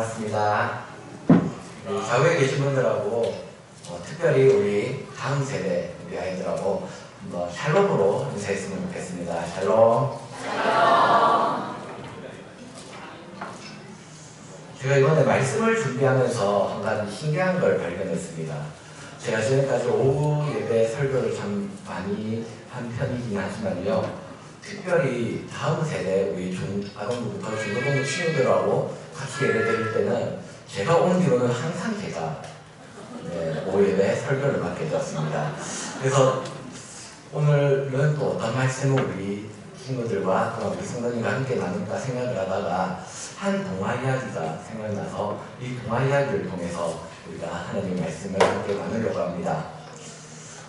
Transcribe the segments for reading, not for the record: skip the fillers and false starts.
반갑습니다. 우리 좌우에 계신 분들하고 특별히 우리 다음 세대 우리 아이들하고 샬롬으로 인사했으면 좋겠습니다. 샬롬. 제가 이번에 말씀을 준비하면서 한 가지 신기한 걸 발견했습니다. 제가 지금까지 오후 예배 설교를 참 많이 한 편이긴 하지만요, 특별히 다음 세대 우리 아동부부터 중고등부 친구들하고 같이 예배 드릴 때는 제가 온 뒤로는 항상 제가 오후 예배 설교를 맡게 되었습니다. 그래서 오늘은 또 어떤 말씀을 우리 친구들과 또 우리 성도님과 함께 나눌까 생각을 하다가 한 동화 이야기가 생각나서 이 동화 이야기를 통해서 우리가 하나님의 말씀을 함께 나누려고 합니다.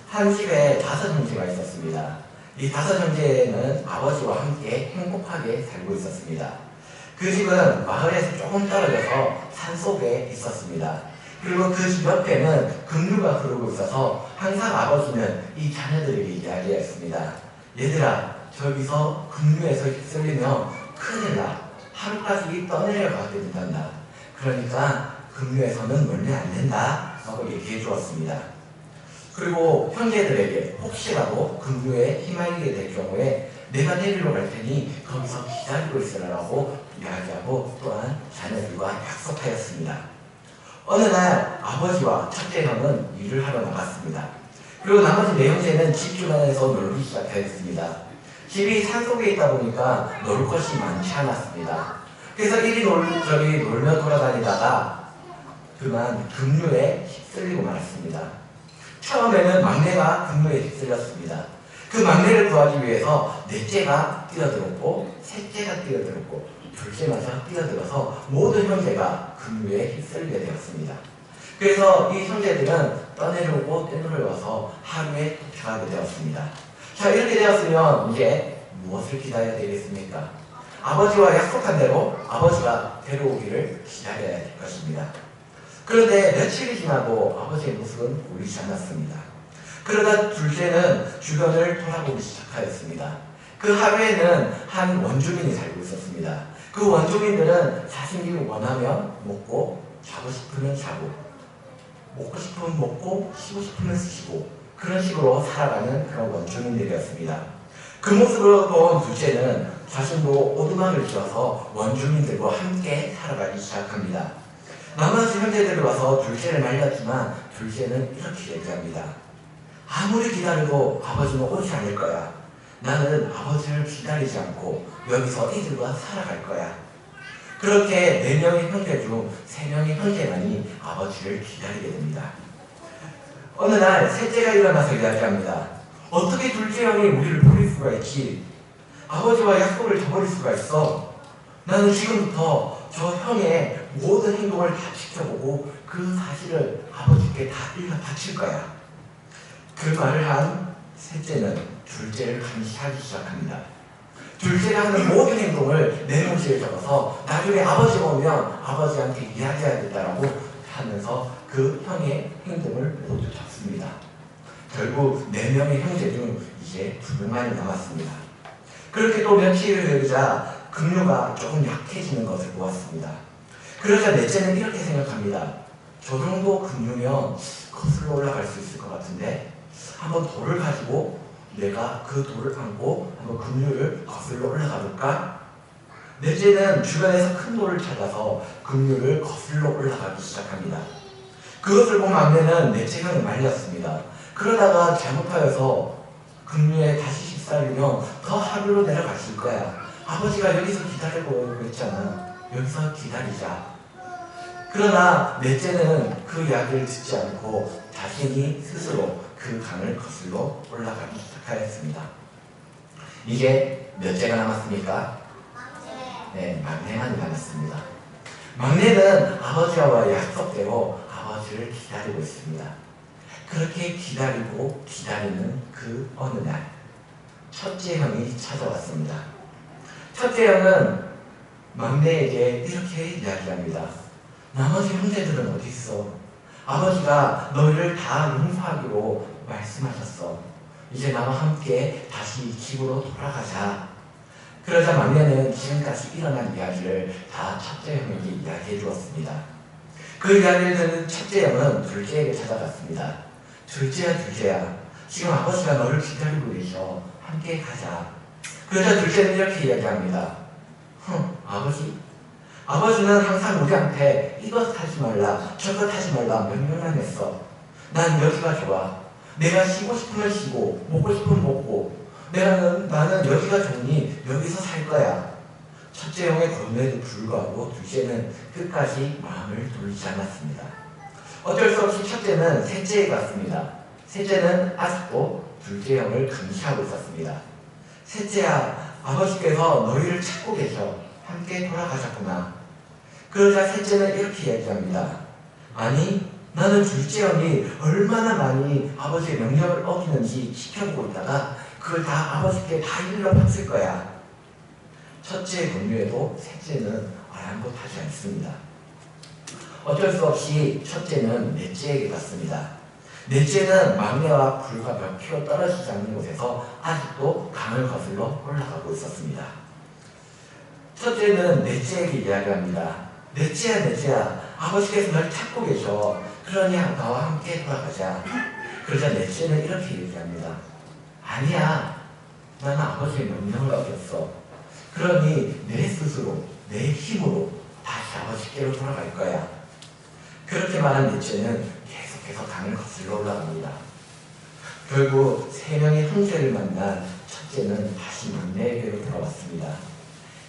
한 집에 5 형제가 있었습니다. 이 5 형제는 아버지와 함께 행복하게 살고 있었습니다. 그 집은 마을에서 조금 떨어져서 산속에 있었습니다. 그리고 그 집 옆에는 급류가 흐르고 있어서 항상 아버지는 이 자녀들에게 이야기했습니다. 얘들아, 저기서 급류에서 휩쓸리면 큰일 나. 하루까지 떠내려가게 된단다. 그러니까 급류에서는 놀면 안 된다 라고 얘기해 주었습니다. 그리고 형제들에게 혹시라도 급류에 휘말리게 될 경우에 내가 내리러 갈 테니 거기서 기다리고 있으라고 이야기하고 또한 자녀들과 약속하였습니다. 어느 날 아버지와 첫째 형은 일을 하러 나갔습니다. 그리고 나머지 4형제는 집 주변에서 놀기 시작하였습니다. 집이 산속에 있다 보니까 놀 것이 많지 않았습니다. 그래서 이리저리 놀며 돌아다니다가 그만 급류에 휩쓸리고 말았습니다. 처음에는 막내가 급류에 휩쓸렸습니다. 그 막내를 구하기 위해서 넷째가 뛰어들었고 셋째가 뛰어들었고 둘째마저 뛰어들어서 모든 형제가 급류에 휩쓸리게 되었습니다. 그래서 이 형제들은 떠내려오고 떼내려와서 하루에 도착하게 되었습니다. 자, 이렇게 되었으면 이제 무엇을 기다려야 되겠습니까? 아버지와 약속한 대로 아버지가 데려오기를 기다려야 될 것입니다. 그런데 며칠이 지나도 아버지의 모습은 보이지 않았습니다. 그러다 둘째는 주변을 돌아보기 시작하였습니다. 그 하루에는 한 원주민이 살고 있었습니다. 그 원주민들은 자신이 원하면 먹고, 자고 싶으면 자고, 먹고 싶으면 먹고, 쉬고 싶으면 쉬고, 그런 식으로 살아가는 그런 원주민들이었습니다. 그 모습을 본 둘째는 자신도 오두막을 지어서 원주민들과 함께 살아가기 시작합니다. 나머지 형제들이 와서 둘째를 말렸지만 둘째는 이렇게 얘기합니다. 아무리 기다려도 아버지는 오지 않을 거야. 나는 아버지를 기다리지 않고 여기서 이들과 살아갈 거야. 그렇게 4명의 형제 중 3명의 형제만이 아버지를 기다리게 됩니다. 어느 날 셋째가 일어나서 이야기합니다. 어떻게 둘째 형이 우리를 버릴 수가 있지? 아버지와 약속을 저버릴 수가 있어. 나는 지금부터 저 형의 모든 행동을 다 지켜보고 그 사실을 아버지께 다 일러 바칠 거야. 그 말을 한 셋째는 둘째를 감시하기 시작합니다. 둘째가 하는 모든 행동을 메모지에 적어서 나중에 아버지가 오면 아버지한테 이야기해야겠다라고 하면서 그 형의 행동을 모두 적습니다. 결국 4명의 형제 중 이제 2명만이 남았습니다. 그렇게 또 며칠이 흐르자 급류가 조금 약해지는 것을 보았습니다. 그러자 넷째는 이렇게 생각합니다. 저 정도 급류면 거슬러 올라갈 수 있을 것 같은데 한번 돌을 가지고 내가 그 돌을 안고 한번 급류를 거슬러 올라가 볼까? 넷째는 주변에서 큰 돌을 찾아서 급류를 거슬러 올라가기 시작합니다. 그것을 본 막내는 넷째 형이 말렸습니다. 그러다가 잘못하여서 급류에 다시 휩쓸리면 더 하루로 내려갔을 거야. 아버지가 여기서 기다리고 있잖아. 여기서 기다리자. 그러나 넷째는 그 이야기를 듣지 않고 자신이 스스로 그 강을 거슬러 올라가기 시작하였습니다. 이제 몇째가 남았습니까? 네, 막내만 남았습니다. 막내는 아버지와 약속대로 아버지를 기다리고 있습니다. 그렇게 기다리고 기다리는 그 어느 날 첫째 형이 찾아왔습니다. 첫째 형은 막내에게 이렇게 이야기합니다. 나머지 형제들은 어디 있어? 아버지가 너희를 다 용서하기로 말씀하셨어. 이제 나와 함께 다시 집으로 돌아가자. 그러자 막내는 지금까지 일어난 이야기를 다 첫째 형에게 이야기해 주었습니다. 그 이야기를 듣는 첫째 형은 둘째에게 찾아갔습니다. 둘째야, 지금 아버지가 너를 기다리고 계셔. 함께 가자. 그러자 둘째는 이렇게 이야기합니다. 아버지? 아버지는 항상 우리한테 이것 하지 말라, 저것 하지 말라 명령만 했어. 난 여기가 좋아. 내가 쉬고 싶으면 쉬고, 먹고 싶으면 먹고, 나는 여기가 좋으니 여기서 살 거야. 첫째 형의 권유에도 불구하고 둘째는 끝까지 마음을 돌리지 않았습니다. 어쩔 수 없이 첫째는 셋째에 갔습니다. 셋째는 아직도 둘째 형을 감시하고 있었습니다. 셋째야, 아버지께서 너희를 찾고 계셔. 함께 돌아가셨구나. 그러자 셋째는 이렇게 이야기합니다. 아니, 나는 둘째 형이 얼마나 많이 아버지의 명령을 어기는지 지켜보고 있다가 그걸 다 아버지께 다 일러봤을 거야. 첫째의 권유에도 셋째는 아랑곳하지 않습니다. 어쩔 수 없이 첫째는 넷째에게 갔습니다. 넷째는 막내와 불과 몇 킬로 떨어지지 않는 곳에서 아직도 강을 거슬러 올라가고 있었습니다. 첫째는 넷째에게 이야기합니다. 넷째야, 아버지께서 널 찾고 계셔. 그러니 나와 함께 돌아가자. 그러자 넷째는 이렇게 얘기합니다. 아니야, 나는 아버지의 명령을 어겼어. 그러니 내 스스로, 내 힘으로 다시 아버지께로 돌아갈 거야. 그렇게 말한 넷째는 계속해서 강을 거슬러 올라갑니다. 결국 세 명의 형제를 만난 첫째는 다시 막내에게로 돌아왔습니다.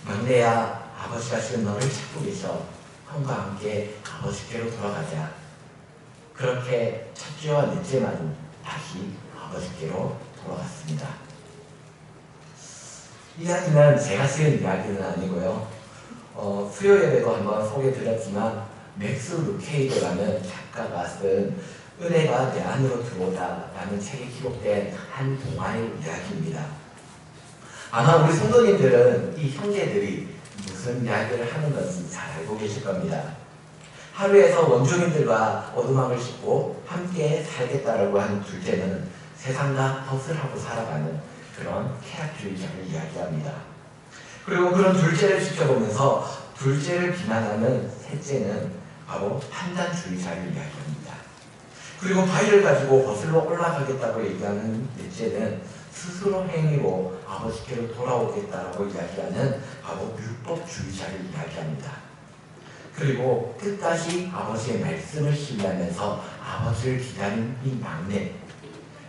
막내야, 아버지가 지금 너를 찾고 계셔. 형과 함께 아버지께로 돌아가자. 그렇게 첫째와 넷째만은 다시 아버지께로 돌아갔습니다. 이야기는 제가 쓴 이야기는 아니고요. 수요 예배도 한번 소개드렸지만 맥스 루케이드라는 작가가 쓴 은혜가 내 안으로 들어오다라는 책에 기록된 한 동화의 이야기입니다. 아마 우리 성도님들은 이 형제들이 무슨 이야기를 하는 건지 잘 알고 계실 겁니다. 하루에서 원주민들과 오두막을 싣고 함께 살겠다라고 하는 둘째는 세상과 덫을 하고 살아가는 그런 쾌락주의자를 이야기합니다. 그리고 그런 둘째를 지켜보면서 둘째를 비난하는 셋째는 바로 판단주의자를 이야기합니다. 그리고 바위를 가지고 거슬러 올라가겠다고 얘기하는 넷째는 스스로 행위로 아버지께로 돌아오겠다라고 이야기하는 바로 율법주의자를 이야기합니다. 그리고 끝까지 아버지의 말씀을 신뢰하면서 아버지를 기다린 이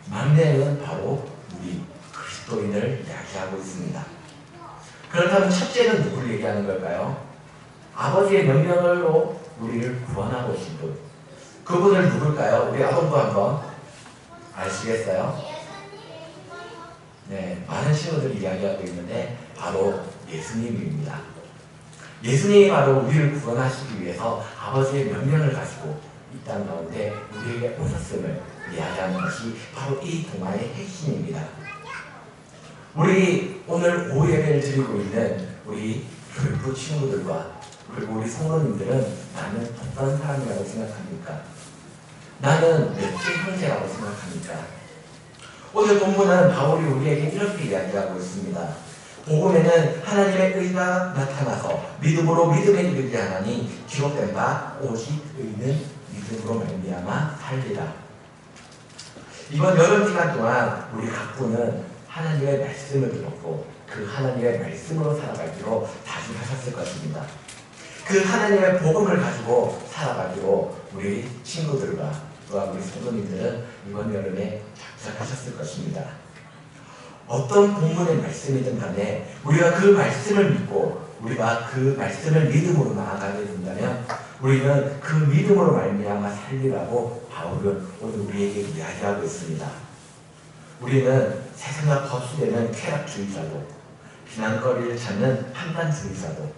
막내는 바로 우리 그리스도인을 이야기하고 있습니다. 그렇다면 첫째는 누구를 얘기하는 걸까요? 아버지의 명령으로 우리를 구원하고 오신 분. 그분을 누굴까요? 우리 아동부 한번 아시겠어요? 네, 많은 신호들이 이야기하고 있는데 바로 예수님입니다. 예수님이 바로 우리를 구원하시기 위해서 아버지의 명령을 가지고 이 땅 가운데 우리에게 오셨음을 이야기하는 것이 바로 이 동화의 핵심입니다. 우리 오늘 오후 예배를 드리고 있는 우리 교육부 친구들과 그리고 우리 성도님들은 나는 어떤 사람이라고 생각합니까? 나는 몇째 형제라고 생각합니까? 오늘 본문은 바울이 우리에게 이렇게 이야기하고 있습니다. 복음에는 하나님의 의가 나타나서 믿음으로 믿음에 이르게 하나니 기록된 바 오직 의는 믿음으로 말미암아 살리라. 이번 여름 기간 동안 우리 각부는 하나님의 말씀을 들었고 그 하나님의 말씀으로 살아가기로 다짐하셨을 것입니다. 그 하나님의 복음을 가지고 살아가기로 우리 친구들과 또한 우리 성도님들은 이번 여름에 작정하셨을 것입니다. 어떤 본문의 말씀이든 간에 우리가 그 말씀을 믿고 우리가 그 말씀을 믿음으로 나아가게 된다면 우리는 그 믿음으로 말미암아 살리라고 바울은 오늘 우리에게 이야기하고 있습니다. 우리는 세상과 거수되는 쾌락주의자도 비난거리를 찾는 판단주의자도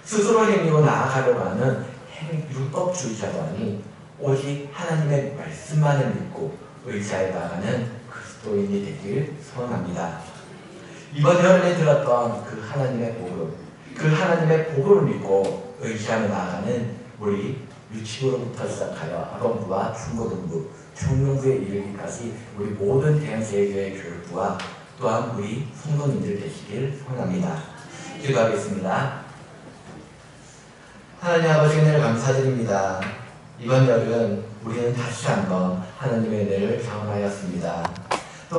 스스로 행위로 나아가려고 하는 율법주의자도 아닌 오직 하나님의 말씀만을 믿고 의지하여 나가는 그리스도인이 되길 소원합니다. 이번 여름에 들었던 그 하나님의 복음, 그 하나님의 복음을 믿고 의지하며 나아가는 우리 유치부로부터 시작하여 아동부와 중고등부, 청년부에 이르기까지 우리 모든 대한제일교회 교육부와 또한 우리 성도님들 되시길 소원합니다. 기도하겠습니다. 하나님 아버지 은혜를 감사드립니다. 이번 여름 우리는 다시 한번 하나님의 은혜를 경험하였습니다.